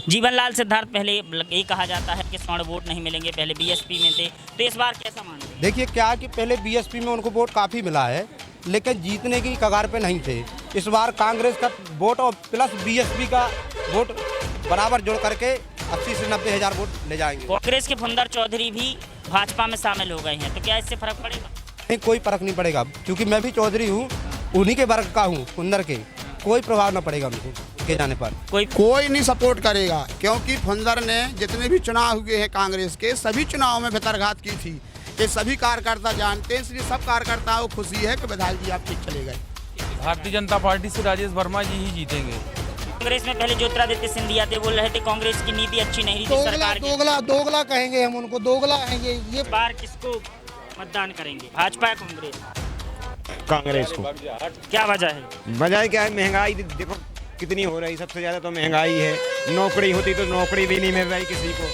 जीवनलाल सिद्धार्थ पहले ये कहा जाता है कि स्वर्ण वोट नहीं मिलेंगे, पहले बीएसपी में थे, तो इस बार कैसा मान रहे हैं? देखिए क्या कि पहले बीएसपी में उनको वोट काफ़ी मिला है, लेकिन जीतने की कगार पे नहीं थे। इस बार कांग्रेस का वोट और प्लस बीएसपी का वोट बराबर जोड़ करके 80 से 90 हज़ार वोट ले जाएंगे। कांग्रेस के फुंदर चौधरी भी भाजपा में शामिल हो गए हैं, तो क्या इससे फर्क पड़ेगा? नहीं, कोई फर्क नहीं पड़ेगा, क्योंकि मैं भी चौधरी हूँ, उन्हीं के वर्ग का हूँ, फुंदर के। कोई प्रभाव न पड़ेगा उनको के जाने पर। कोई नहीं सपोर्ट करेगा, क्योंकि फुंदर ने जितने भी चुनाव हुए हैं कांग्रेस के, सभी चुनाव में भितरघात की थी। ये सभी कार्यकर्ता जानते हैं, इसलिए सब कार्यकर्ताओं को खुशी है कि विधायक जी आप ठीक चले गए। भारतीय जनता पार्टी से राजेश वर्मा जी ही जीतेंगे। कांग्रेस में पहले ज्योतिरादित्य सिंधिया थे, बोल रहे थे कांग्रेस की नीति अच्छी नहीं थी सरकार की। दोगला कहेंगे हम उनको, दोगला कहेंगे। ये बार किसको मतदान करेंगे, भाजपा या कांग्रेस? कांग्रेस को। क्या वजह है? वजह क्या है, महंगाई देखो कितनी हो रही, सबसे ज़्यादा तो महंगाई है। नौकरी होती तो नौकरी भी नहीं मिल रही किसी को।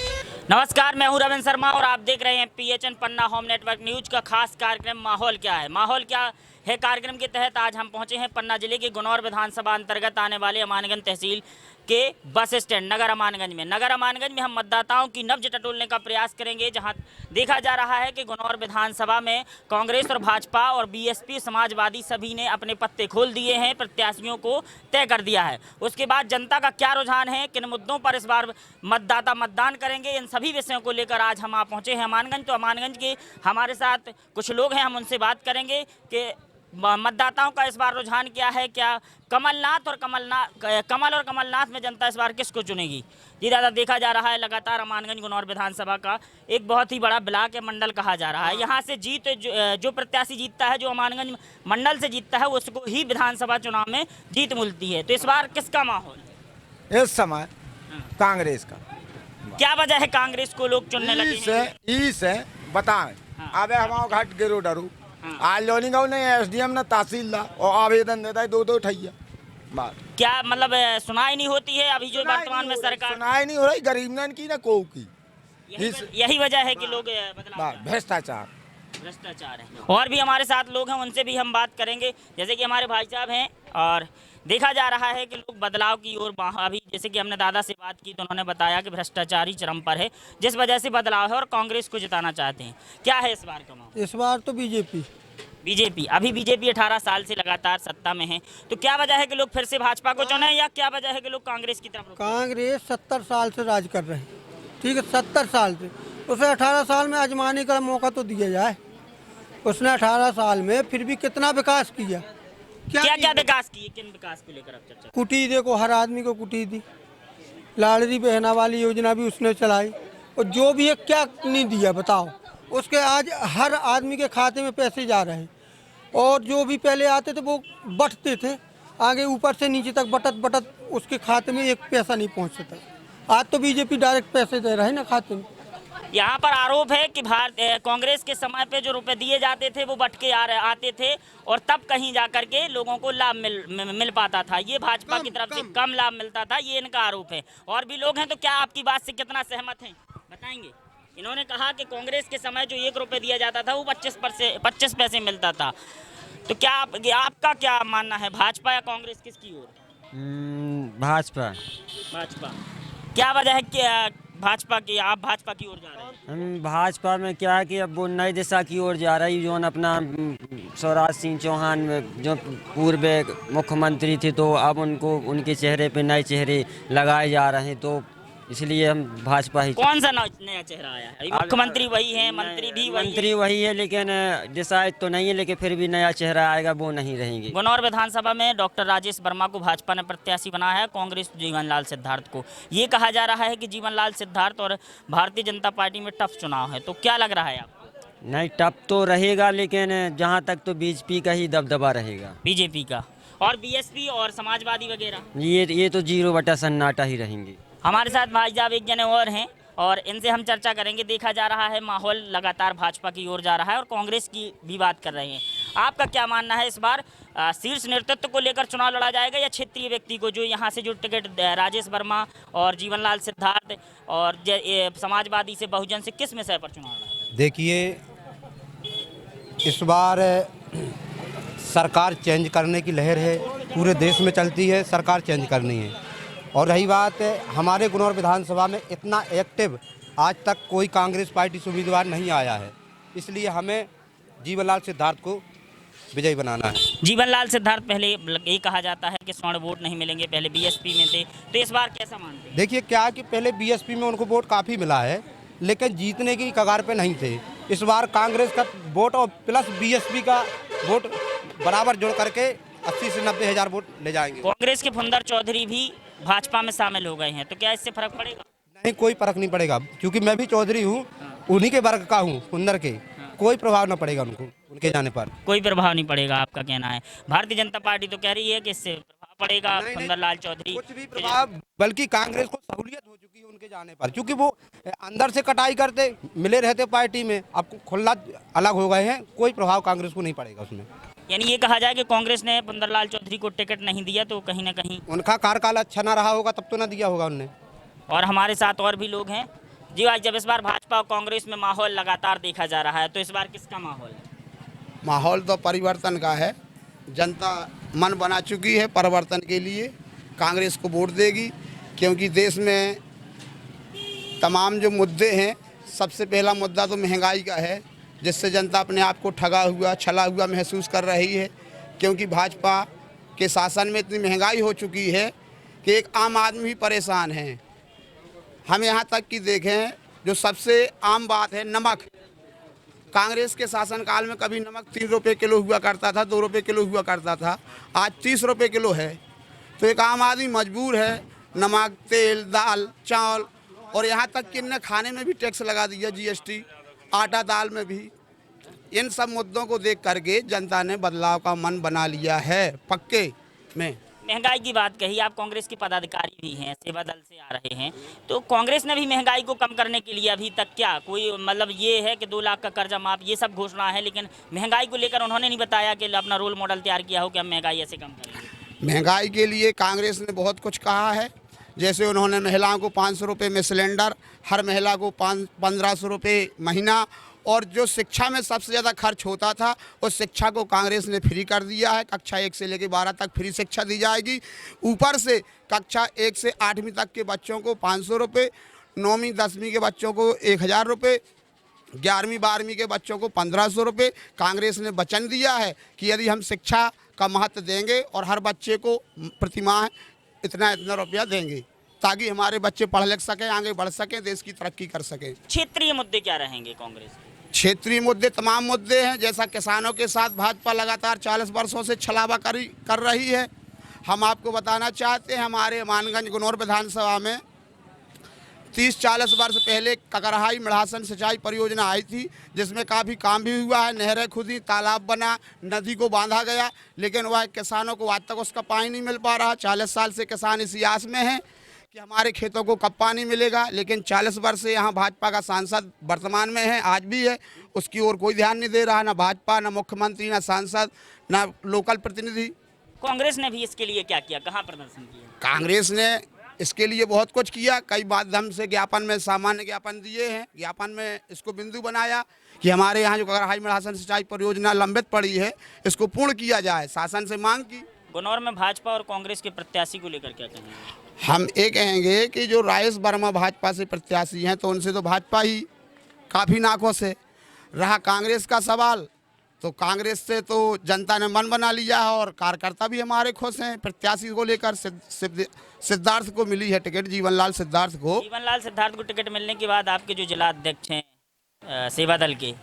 नमस्कार, मैं हूं रविंद्र शर्मा और आप देख रहे हैं PHN पन्ना होम नेटवर्क न्यूज का खास कार्यक्रम माहौल क्या है। माहौल क्या है कार्यक्रम के तहत आज हम पहुंचे हैं पन्ना जिले के गुनौर विधानसभा अंतर्गत आने वाले अमानगंज तहसील के बस स्टैंड नगर अमानगंज में। नगर अमानगंज में हम मतदाताओं की नब्ज टटोलने का प्रयास करेंगे, जहां देखा जा रहा है कि गुनौर विधानसभा में कांग्रेस और भाजपा और बीएसपी समाजवादी सभी ने अपने पत्ते खोल दिए हैं, प्रत्याशियों को तय कर दिया है। उसके बाद जनता का क्या रुझान है, किन मुद्दों पर इस बार मतदाता मतदान करेंगे, इन सभी विषयों को लेकर आज हम पहुँचे हैं अमानगंज। तो अमानगंज के हमारे साथ कुछ लोग हैं, हम उनसे बात करेंगे कि मतदाताओं का इस बार रुझान क्या है, क्या कमल और कमलनाथ में जनता इस बार किसको चुनेगी। जी दादा, देखा जा रहा है लगातार अमानगंज गुनौर विधानसभा का एक बहुत ही बड़ा ब्लॉक है, मंडल कहा जा रहा है। यहाँ से जो प्रत्याशी जीतता है, जो अमानगंज मंडल से जीतता है, उसको ही विधानसभा चुनाव में जीत मिलती है। तो इस बार किसका माहौल है? इस समय कांग्रेस का। क्या वजह है कांग्रेस को लोग चुनने लगे हैं? बताएं। अबे हमारा घाट गिरो डरू आज लोनी गाँव नहीं, SDM ना तहसीलदार और आवेदन देता है दो ठैया बात। क्या मतलब सुनाई नहीं होती है अभी जो वर्तमान में सरकार? सुनाई नहीं हो रही, गरीब की ना को की। यही वजह है कि लोग भ्रष्टाचार है। और भी हमारे साथ लोग हैं, उनसे भी हम बात करेंगे। जैसे कि हमारे भाई साहब हैं और देखा जा रहा है कि लोग बदलाव की ओर अभी, जैसे कि हमने दादा से बात की तो उन्होंने बताया कि भ्रष्टाचार ही चरम पर है, जिस वजह से बदलाव है और कांग्रेस को जिताना चाहते हैं। क्या है इस बार का माहौल? इस बार तो बीजेपी। अभी बीजेपी 18 साल से लगातार सत्ता में है, तो क्या वजह है कि लोग फिर से भाजपा को चुने, या क्या वजह है कि लोग कांग्रेस की तरफ? कांग्रेस 70 साल से राज कर रहे हैं, ठीक है, 70 साल से। उसे 18 साल में आजमाने का मौका तो दिया जाए। उसने 18 साल में फिर भी कितना विकास किया? क्या विकास किए, किन विकास को लेकर आप चर्चा? कुटी देखो, हर आदमी को कुटी दी, लाडली बहना वाली योजना भी उसने चलाई, और जो भी है क्या नहीं दिया बताओ। उसके आज हर आदमी के खाते में पैसे जा रहे हैं, और जो भी पहले आते थे वो बंटते थे, आगे ऊपर से नीचे तक बटत उसके खाते में एक पैसा नहीं पहुंचता था। आज तो बीजेपी डायरेक्ट पैसे दे रहे हैं ना खाते में। यहाँ पर आरोप है कि कांग्रेस के समय पे जो रुपए दिए जाते थे वो बट के आते थे, और तब कहीं जाकर के लोगों को लाभ मिल पाता था। ये भाजपा की तरफ से कम लाभ मिलता था, ये इनका आरोप है। और भी लोग हैं, तो क्या आपकी बात से कितना सहमत हैं, बताएंगे? इन्होंने कहा कि कांग्रेस के समय जो 1 रुपये दिया जाता था वो 25 पैसे मिलता था। तो क्या आपका क्या मानना है, भाजपा या कांग्रेस, किसकी ओर? भाजपा। क्या वजह है कि भाजपा की, आप भाजपा की ओर जा रहे हैं? हम भाजपा में क्या है कि अब वो नई दिशा की ओर जा रही, जो अपना शिवराज सिंह चौहान जो पूर्व मुख्यमंत्री थे, तो अब उनके चेहरे पे नए चेहरे लगाए जा रहे हैं, तो इसलिए हम भाजपा ही। कौन सा नया चेहरा आया है? मुख्यमंत्री वही है, मंत्री वही है, लेकिन डिसाइड तो नहीं है, लेकिन फिर भी नया चेहरा आएगा, वो नहीं रहेंगे। गुनौर विधानसभा में डॉक्टर राजेश वर्मा को भाजपा ने प्रत्याशी बनाया है, कांग्रेस जीवनलाल सिद्धार्थ को। ये कहा जा रहा है कि जीवनलाल सिद्धार्थ और भारतीय जनता पार्टी में टफ चुनाव है, तो क्या लग रहा है आपको? नहीं, टफ तो रहेगा, लेकिन जहाँ तक तो बीजेपी का ही दबदबा रहेगा। बीजेपी का, और बीएसपी और समाजवादी वगैरह ये तो 0 सन्नाटा ही रहेंगे। हमारे साथ भाई साहब एक जने और हैं, और इनसे हम चर्चा करेंगे। देखा जा रहा है माहौल लगातार भाजपा की ओर जा रहा है, और कांग्रेस की भी बात कर रहे हैं। आपका क्या मानना है, इस बार शीर्ष नेतृत्व को लेकर चुनाव लड़ा जाएगा, या क्षेत्रीय व्यक्ति को, जो यहाँ से जो टिकट राजेश वर्मा और जीवनलाल सिद्धार्थ और समाजवादी से बहुजन से, किस विषय पर चुनाव लड़ा? देखिए, इस बार सरकार चेंज करने की लहर है, पूरे देश में चलती है, सरकार चेंज करनी है। और रही बात हमारे गुनौर विधानसभा में इतना एक्टिव आज तक कोई कांग्रेस पार्टी से उम्मीदवार नहीं आया है, इसलिए हमें जीवनलाल सिद्धार्थ को विजयी बनाना है। जीवनलाल सिद्धार्थ, पहले ये कहा जाता है कि स्वर्ण वोट नहीं मिलेंगे, पहले बीएसपी में थे, तो इस बार कैसा मानते हैं? देखिए क्या कि पहले बीएसपी में उनको वोट काफ़ी मिला है, लेकिन जीतने की कगार पे नहीं थे। इस बार कांग्रेस का वोट और प्लस बीएसपी का वोट बराबर जोड़ करके 80 से 90 हज़ार वोट ले जाएंगे। कांग्रेस के फुंदर चौधरी भी भाजपा में शामिल हो गए हैं, तो क्या इससे फर्क पड़ेगा? नहीं, कोई फर्क नहीं पड़ेगा, क्योंकि मैं भी चौधरी हूँ, उन्हीं के वर्ग का हूँ, फुंदर के। कोई प्रभाव न पड़ेगा उनको, उनके जाने पर कोई प्रभाव नहीं पड़ेगा, आपका कहना है। भारतीय जनता पार्टी तो कह रही है कि इससे प्रभाव पड़ेगा, फुंदरलाल चौधरी कुछ भी प्रभाव, बल्कि कांग्रेस को सहूलियत हो चुकी है उनके जाने पर, क्योंकि वो अंदर से कटाई करते मिले रहते पार्टी में, अब खुला अलग हो गए हैं, कोई प्रभाव कांग्रेस को नहीं पड़ेगा उसमें। यानी ये कहा जाए कि कांग्रेस ने फुंदरलाल चौधरी को टिकट नहीं दिया, तो कहीं ना कहीं उनका कार्यकाल अच्छा ना रहा होगा, तब तो ना दिया होगा उनने। और हमारे साथ और भी लोग हैं जी। आज जब इस बार भाजपा और कांग्रेस में माहौल लगातार देखा जा रहा है, तो इस बार किसका माहौल है? माहौल तो परिवर्तन का है। जनता मन बना चुकी है परिवर्तन के लिए, कांग्रेस को वोट देगी, क्योंकि देश में तमाम जो मुद्दे हैं, सबसे पहला मुद्दा तो महंगाई का है, जिससे जनता अपने आप को ठगा हुआ, छला हुआ महसूस कर रही है। क्योंकि भाजपा के शासन में इतनी महंगाई हो चुकी है कि एक आम आदमी भी परेशान है। हम यहाँ तक कि देखें, जो सबसे आम बात है नमक, कांग्रेस के शासनकाल में कभी नमक 3 रुपये किलो हुआ करता था, 2 रुपये किलो हुआ करता था, आज 30 रुपये किलो है। तो एक आम आदमी मजबूर है नमक, तेल, दाल, चावल, और यहाँ तक कि इनने खाने में भी टैक्स लगा दिया, जीएसटी, आटा दाल में भी। इन सब मुद्दों को देख करके जनता ने बदलाव का मन बना लिया है पक्के में। महंगाई की बात कही, आप कांग्रेस के पदाधिकारी भी हैं, सेवा दल से आ रहे हैं, तो कांग्रेस ने भी महंगाई को कम करने के लिए अभी तक क्या कोई मतलब ये है कि 2 लाख का कर्जा माफ, ये सब घोषणा है, लेकिन महंगाई को लेकर उन्होंने नहीं बताया कि अपना रोल मॉडल तैयार किया हो कि हम महंगाई ऐसे कम करेंगे। महंगाई के लिए कांग्रेस ने बहुत कुछ कहा है, जैसे उन्होंने महिलाओं को 500 रुपये में सिलेंडर, हर महिला को 1500 रुपये महीना, और जो शिक्षा में सबसे ज़्यादा खर्च होता था उस शिक्षा को कांग्रेस ने फ्री कर दिया है। कक्षा 1 से लेकर 12 तक फ्री शिक्षा दी जाएगी। ऊपर से कक्षा 1 से 8वीं तक के बच्चों को 500 रुपये, 9वीं 10वीं के बच्चों को 1000 रुपये, 11वीं 12वीं के बच्चों को 1500 रुपये। कांग्रेस ने वचन दिया है कि यदि हम शिक्षा का महत्व देंगे और हर बच्चे को प्रतिमाह इतना रुपया देंगे, ताकि हमारे बच्चे पढ़ लिख सकें, आगे बढ़ सकें, देश की तरक्की कर सकें। क्षेत्रीय मुद्दे क्या रहेंगे कांग्रेस के? क्षेत्रीय मुद्दे तमाम मुद्दे हैं। जैसा किसानों के साथ भाजपा लगातार 40 वर्षों से छलावा कर रही है। हम आपको बताना चाहते हैं, हमारे मानगंज गुनौर विधानसभा में 30-40 वर्ष पहले ककरहाई मढ़ासन सिंचाई परियोजना आई थी, जिसमें काफ़ी काम भी हुआ है। नहरें खुदी, तालाब बना, नदी को बांधा गया, लेकिन वह किसानों को आज तक उसका पानी नहीं मिल पा रहा। 40 साल से किसान इस आस में हैं कि हमारे खेतों को कब पानी मिलेगा, लेकिन 40 वर्ष से यहाँ भाजपा का सांसद वर्तमान में है, आज भी है, उसकी ओर कोई ध्यान नहीं दे रहा, ना भाजपा, ना मुख्यमंत्री, ना सांसद, ना लोकल प्रतिनिधि। कांग्रेस ने भी इसके लिए क्या किया, कहाँ प्रदर्शन किया? कांग्रेस ने इसके लिए बहुत कुछ किया। कई माध्यम से ज्ञापन में सामान्य ज्ञापन दिए हैं। ज्ञापन में इसको बिंदु बनाया कि हमारे यहाँ जो ककरहाई मढ़ासन सिंचाई परियोजना लंबित पड़ी है, इसको पूर्ण किया जाए, शासन से मांग की। गुनौर में भाजपा और कांग्रेस के प्रत्याशी को लेकर क्या कहेंगे? हम ये कहेंगे कि जो राजेश वर्मा भाजपा से प्रत्याशी हैं, तो उनसे तो भाजपा ही काफ़ी नाखुश है। रहा कांग्रेस का सवाल, तो कांग्रेस से तो जनता ने मन बना लिया है और कार्यकर्ता भी हमारे खुश हैं। प्रत्याशी को लेकर सिद्धार्थ को मिली है टिकट, जीवनलाल सिद्धार्थ को। जीवनलाल सिद्धार्थ को टिकट मिलने के बाद आपके जो जिला अध्यक्ष हैं सेवा दल के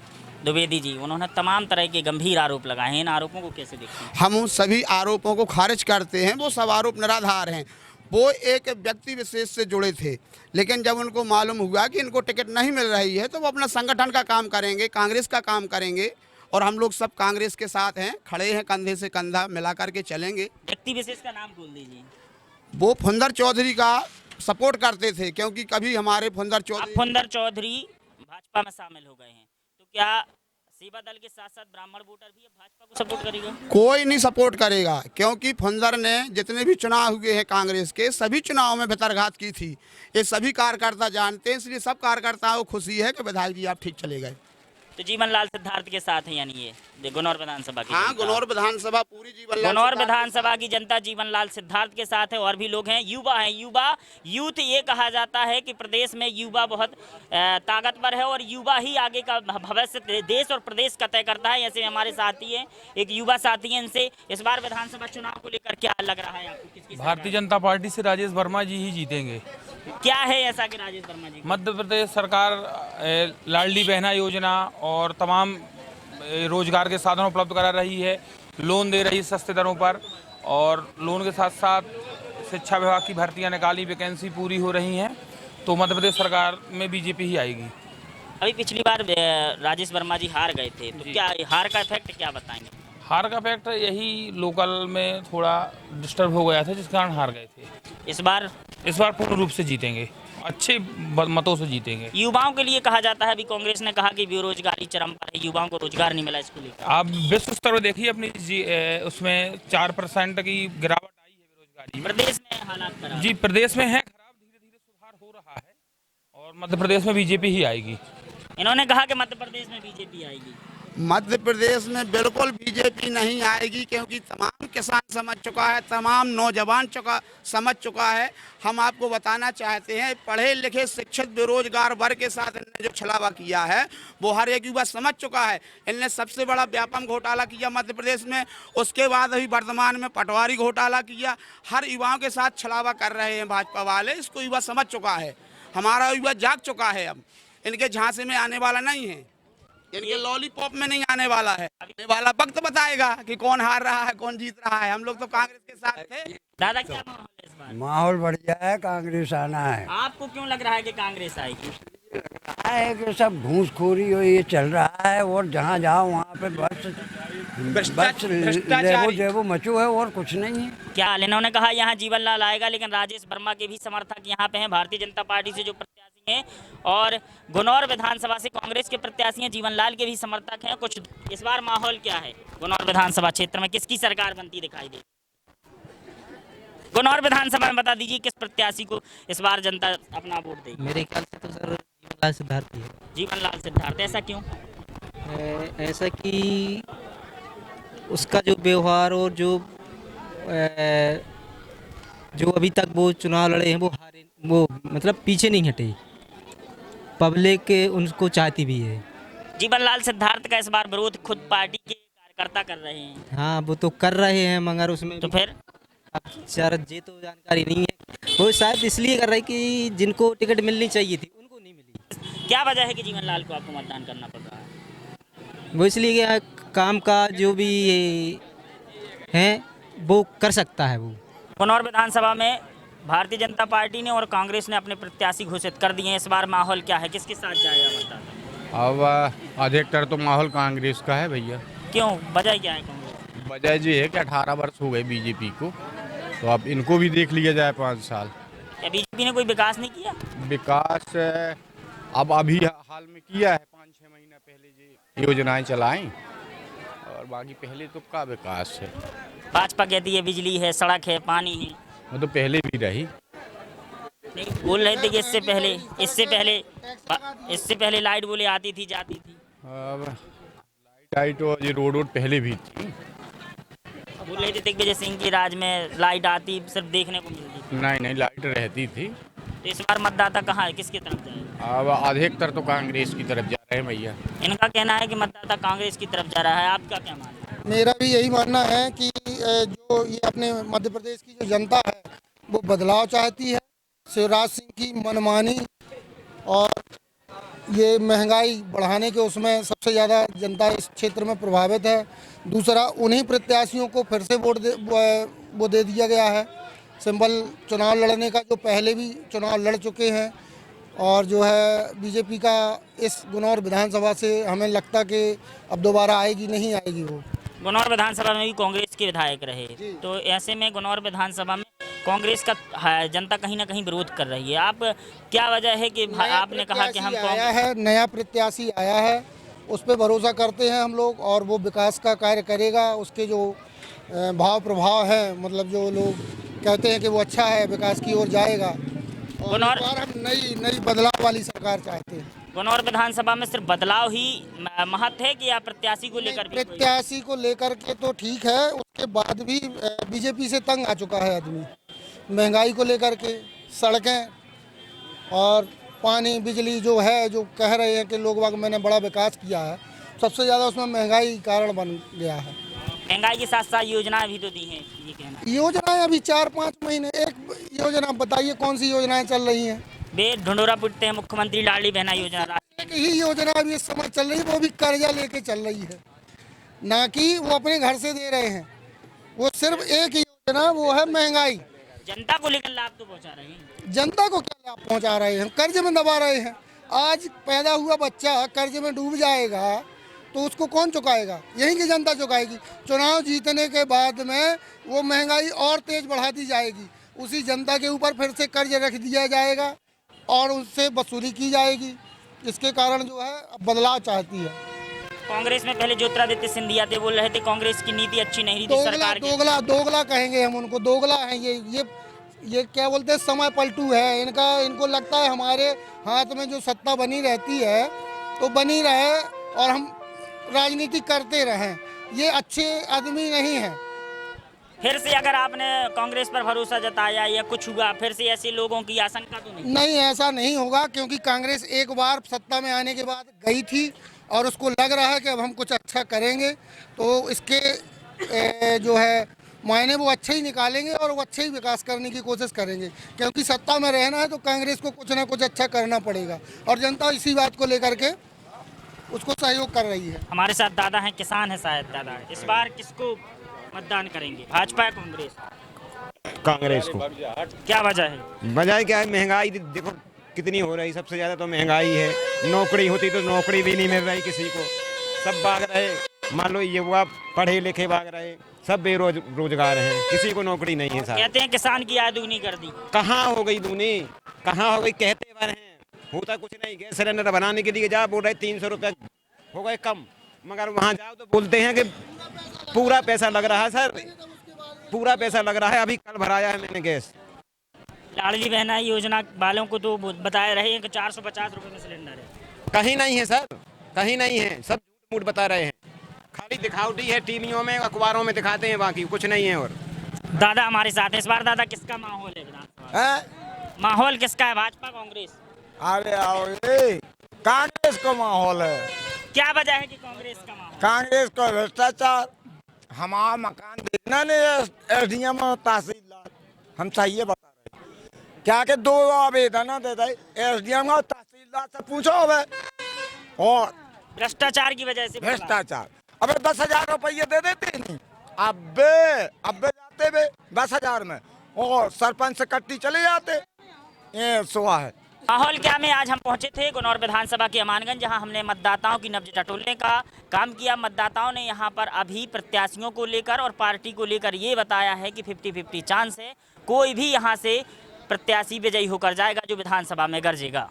द्विवेदी जी, उन्होंने तमाम तरह के गंभीर आरोप लगाए हैं। इन आरोपों को कैसे देखते हैं? हम उन सभी आरोपों को खारिज करते हैं। वो सब आरोप निराधार हैं। वो एक व्यक्ति विशेष से जुड़े थे, लेकिन जब उनको मालूम हुआ कि इनको टिकट नहीं मिल रही है, तो वो अपना संगठन का काम करेंगे, कांग्रेस का काम करेंगे, और हम लोग सब कांग्रेस के साथ हैं, खड़े हैं, कंधे से कंधा मिला करके चलेंगे। व्यक्ति विशेष का नाम बोल दीजिए। वो फुंदर चौधरी का सपोर्ट करते थे, क्योंकि कभी हमारे फुंदर चौधरी भाजपा में शामिल हो गए हैं, तो क्या सेवा दल के साथ साथ ब्राह्मण वोटर भी अब भाजपा को सपोर्ट करेगा? कोई नहीं सपोर्ट करेगा, क्योंकि फुंदर ने जितने भी चुनाव हुए हैं कांग्रेस के, सभी चुनावों में भितरघात की थी। ये सभी कार्यकर्ता जानते हैं, इसलिए सब कार्यकर्ताओं को खुशी है कि विधायक जी आप ठीक चले गए। तो जीवन लाल सिद्धार्थ के साथ है यानी ये गुनौर विधानसभा की हाँ, जनता। गुनौर विधानसभा पूरी जीवनलाल गुनौर सिद्धार्थ विधानसभा की जनता जीवनलाल सिद्धार्थ के साथ है। और भी लोग हैं, युवा हैं। युवा यूथ ये कहा जाता है कि प्रदेश में युवा बहुत ताकतवर है और युवा ही आगे का भविष्य देश और प्रदेश का तय करता है। ऐसे में हमारे साथी हैं, एक युवा साथी हैं, इनसे इस बार विधानसभा चुनाव को लेकर क्या लग रहा है आपको? किसकी भारतीय जनता पार्टी से राजेश वर्मा जी ही जीतेंगे। क्या है ऐसा कि राजेश वर्मा जी? मध्य प्रदेश सरकार लाडली बहना योजना और तमाम रोजगार के साधन उपलब्ध करा रही है, लोन दे रही है सस्ते दरों पर, और लोन के साथ साथ शिक्षा विभाग की भर्तियां निकाली, वैकेंसी पूरी हो रही हैं, तो मध्य प्रदेश सरकार में बीजेपी ही आएगी। अभी पिछली बार राजेश वर्मा जी हार गए थे, तो क्या हार का इफेक्ट क्या बताएंगे? हार का इफेक्ट यही लोकल में थोड़ा डिस्टर्ब हो गया था, जिस कारण हार गए थे। इस बार पूर्ण रूप से जीतेंगे, अच्छे मतों से जीतेंगे। युवाओं के लिए कहा जाता है, अभी कांग्रेस ने कहा कि बेरोजगारी चरम पर है, युवाओं को रोजगार नहीं मिला, इसको लेकर आप विश्व स्तर पर देखिए अपनी उसमें 4% की गिरावट आई है बेरोजगारी में। प्रदेश में हालात खराब जी, प्रदेश में है खराब, धीरे धीरे सुधार हो रहा है और मध्य प्रदेश में बीजेपी ही आएगी। इन्होंने कहा कि मध्य प्रदेश में बीजेपी आएगी। मध्य प्रदेश में बिल्कुल बीजेपी नहीं आएगी, क्योंकि तमाम किसान समझ चुका है, तमाम नौजवान समझ चुका है। हम आपको बताना चाहते हैं, पढ़े लिखे शिक्षित बेरोजगार वर्ग के साथ इन्होंने जो छलावा किया है वो हर एक युवा समझ चुका है। इनने सबसे बड़ा व्यापक घोटाला किया मध्य प्रदेश में, उसके बाद अभी वर्तमान में पटवारी घोटाला किया। हर युवाओं के साथ छलावा कर रहे हैं भाजपा वाले, इसको युवा समझ चुका है। हमारा युवा जाग चुका है, अब इनके झांसे में आने वाला नहीं है, इनके लॉलीपॉप में नहीं आने वाला है। आने वाला वक्त बताएगा कि कौन हार रहा है, कौन जीत रहा है। हम लोग तो कांग्रेस के साथ थे। दादा क्या माहौल है इस बार? माहौल बढ़िया है, कांग्रेस आना है। आपको क्यों लग रहा है कि कांग्रेस आएगी? है कि सब घूसखोरी और ये चल रहा है, और जहाँ जाओ वहाँ पे बस लेवो मचो है, और कुछ नहीं है। क्या इन्होंने कहा यहाँ जीवनलाल आएगा, लेकिन राजेश वर्मा के भी समर्थक यहाँ पे हैं, भारतीय जनता पार्टी से जो प्रत्याशी हैं, और गुनौर विधानसभा से कांग्रेस के प्रत्याशी हैं, जीवनलाल के भी समर्थक हैं कुछ। इस बार माहौल क्या है गुनौर विधानसभा क्षेत्र में? किसकी सरकार बनती दिखाई दे? गुनौर विधानसभा में बता दीजिए किस प्रत्याशी को इस बार जनता अपना वोट देगी? मेरे ख्याल से तो सर जीवनलाल सिद्धार्थ ही है। जीवनलाल सिद्धार्थ। ऐसा क्यों? ऐसा कि उसका जो व्यवहार और जो अभी तक वो चुनाव लड़े हैं, वो हारे, वो मतलब पीछे नहीं हटे, पब्लिक उनको चाहती भी है। जीवनलाल सिद्धार्थ का इस बार विरोध खुद पार्टी के कार्यकर्ता कर रहे हैं। हाँ, वो तो कर रहे हैं, मगर उसमें तो फिर सर ये तो जानकारी नहीं है। वो शायद इसलिए कर रहे कि जिनको टिकट मिलनी चाहिए थी उनको नहीं मिली। क्या वजह है कि जीवनलाल को आपको मतदान करना पड़ रहा है? वो इसलिए काम का जो भी है वो कर सकता है। वो गुनौर विधानसभा में भारतीय जनता पार्टी ने और कांग्रेस ने अपने प्रत्याशी घोषित कर दिए हैं। इस बार माहौल क्या है, किसके साथ जाएगा मतदाता? अब अधिकतर तो माहौल कांग्रेस का है भैया। क्यों, वजह क्या है कांग्रेस? वजह ये है कि 18 वर्ष हो गए बीजेपी को, तो अब इनको भी देख लिया जाए 5 साल। क्या बीजेपी ने कोई विकास नहीं किया? विकास अब अभी हाल में किया है, 5-6 महीना पहले जो योजनाएं चलाएं, और बाकी पहले तो का विकास है। भाजपा कहती है बिजली है, सड़क है, पानी है। वो तो पहले भी रही। नहीं, बोल रहे थे कि इससे पहले लाइट बोले आती थी जाती थी। अब लाइट और ये रोड पहले भी थी। बोल रहे थे दिग्विजय सिंह की राज में लाइट आती सिर्फ देखने को मिलती थी। नहीं, लाइट रहती थी। तो इस बार मतदाता कहाँ है, किसकी तरफ जाएगा? अब अधिकतर तो कांग्रेस की तरफ जा रहे हैं भैया। इनका कहना है कि मतदाता कांग्रेस की तरफ जा रहा है, आपका क्या मानना है? मेरा भी यही मानना है कि जो ये अपने मध्य प्रदेश की जो जनता है वो बदलाव चाहती है। शिवराज सिंह की मनमानी और ये महंगाई बढ़ाने के उसमें सबसे ज़्यादा जनता इस क्षेत्र में प्रभावित है। दूसरा, उन्हीं प्रत्याशियों को फिर से वोट दे दिया गया है, सिंपल चुनाव लड़ने का, जो पहले भी चुनाव लड़ चुके हैं। और जो है बीजेपी का इस गुनौर विधानसभा से हमें लगता कि अब दोबारा आएगी नहीं आएगी। वो गुनौर विधानसभा में भी कांग्रेस के विधायक रहे, तो ऐसे में गुनौर विधानसभा में कांग्रेस का जनता कहीं ना कहीं विरोध कर रही है। आप क्या वजह है कि आपने कहा कि हम आया है, नया प्रत्याशी आया है, उस पर भरोसा करते हैं हम लोग, और वो विकास का कार्य करेगा। उसके जो भाव प्रभाव है, मतलब जो लोग कहते हैं कि वो अच्छा है, विकास की ओर जाएगा। और इस बार हम नई बदलाव वाली सरकार चाहते हैं। गुनौर विधानसभा में सिर्फ बदलाव ही महत्व है कि या प्रत्याशी को लेकर भी कोई? प्रत्याशी को लेकर के तो ठीक है, उसके बाद भी बीजेपी से तंग आ चुका है आदमी। महंगाई को लेकर के, सड़कें और पानी बिजली जो है, जो कह रहे हैं कि लोग बाग मैंने बड़ा विकास किया है, सबसे ज़्यादा उसमें महंगाई कारण बन गया है। महंगाई के साथ साथ योजनाएं भी तो दी हैं, ये कहना। योजनाएं अभी 4-5 महीने, एक योजना बताइए कौन सी योजनाएं चल रही हैं? वे ढिंढोरा पीटते हैं मुख्यमंत्री लाडली बहना योजना। एक ही योजना अभी इस समय चल रही है, वो भी कर्जा लेके चल रही है, ना कि वो अपने घर से दे रहे हैं। वो सिर्फ एक ही योजना, वो है महंगाई। जनता को लेकर लाभ तो पहुंचा रहे हैं। जनता को क्या लाभ पहुंचा रहे हैं? कर्ज में दबा रहे हैं। आज पैदा हुआ बच्चा कर्ज में डूब जाएगा तो उसको कौन चुकाएगा? यहीं की जनता चुकाएगी। चुनाव जीतने के बाद में वो महंगाई और तेज बढ़ा दी जाएगी, उसी जनता के ऊपर फिर से कर्ज रख दिया जाएगा और उससे वसूली की जाएगी। इसके कारण जो है बदलाव चाहती है कांग्रेस में। पहले ज्योतिरादित्य सिंधिया थे, बोल रहे थे कांग्रेस की नीति अच्छी नहीं रही सरकार की। दोगला कहेंगे हम उनको, दोगला है ये क्या बोलते हैं, समय पलटू है इनका। इनको लगता है हमारे हाथ में जो सत्ता बनी रहती है तो बनी रहे और हम राजनीति करते रहें। ये अच्छे आदमी नहीं है। फिर से अगर आपने कांग्रेस पर भरोसा जताया या कुछ हुआ, फिर से ऐसे लोगों की आशंका तो नहीं? ऐसा नहीं होगा, क्योंकि कांग्रेस एक बार सत्ता में आने के बाद गई थी और उसको लग रहा है कि अब हम कुछ अच्छा करेंगे, तो इसके जो है मायने वो अच्छे ही निकालेंगे और वो अच्छे ही विकास करने की कोशिश करेंगे। क्योंकि सत्ता में रहना है तो कांग्रेस को कुछ ना कुछ अच्छा करना पड़ेगा और जनता इसी बात को लेकर के उसको सहयोग कर रही है। हमारे साथ दादा हैं, किसान है शायद। दादा, इस बार किसको मतदान करेंगे, भाजपा या कांग्रेस? कांग्रेस को। क्या वजह है? वजह क्या है? महंगाई देखो कितनी हो रही, सबसे ज़्यादा तो महंगाई है। नौकरी होती तो नौकरी भी नहीं मिल रही किसी को, सब भाग रहे। मान लो युवा पढ़े लिखे भाग रहे, सब बेरोजगार हैं, किसी को नौकरी नहीं है। साहब कहते हैं किसान की आय दूनी कर दी। कहाँ हो गई दूनी, कहाँ हो गई? कहते बार हैं, होता कुछ नहीं। गैस सिलेंडर बनाने के लिए जा बोल रहे 300 रुपये हो गए कम, मगर वहाँ जाओ तो बोलते हैं कि पूरा पैसा लग रहा है। सर पूरा पैसा लग रहा है, अभी कल भराया है मैंने गैस। लाडली बहना योजना वालों को तो बताए रहे हैं कि 450 रुपये में सिलेंडर है। कहीं नहीं है सर, कहीं नहीं है, सब झूठ मूठ बता रहे हैं। खाली दिखावटी है, टीवियों में अखबारों में दिखाते हैं, बाकी कुछ नहीं है। और दादा हमारे साथ है। इस बार दादा किसका माहौल है? माहौल किसका है, भाजपा कांग्रेस? अरे आओ, कांग्रेस का माहौल है। क्या वजह है कि कांग्रेस का माहौल? कांग्रेस का भ्रष्टाचार, हमारा मकान देखना नहीं, एसडीएम और तहसीलदार हम सही बता रहे हैं। क्या के 2 आवेदन देता है एसडीएम और तहसीलदार से पूछो। अब और भ्रष्टाचार की वजह से भ्रष्टाचार। अबे 10,000 रुपये दे देते नहीं, अबे जाते बे 10,000 में और सरपंच से कट्टी चले जाते। ये सुहा है माहौल क्या में। आज हम पहुंचे थे गुनौर विधानसभा के अमानगंज, जहां हमने मतदाताओं की नब्ज टटोलने का काम किया। मतदाताओं ने यहां पर अभी प्रत्याशियों को लेकर और पार्टी को लेकर ये बताया है कि 50-50 चांस है, कोई भी यहां से प्रत्याशी विजयी होकर जाएगा जो विधानसभा में गरजेगा।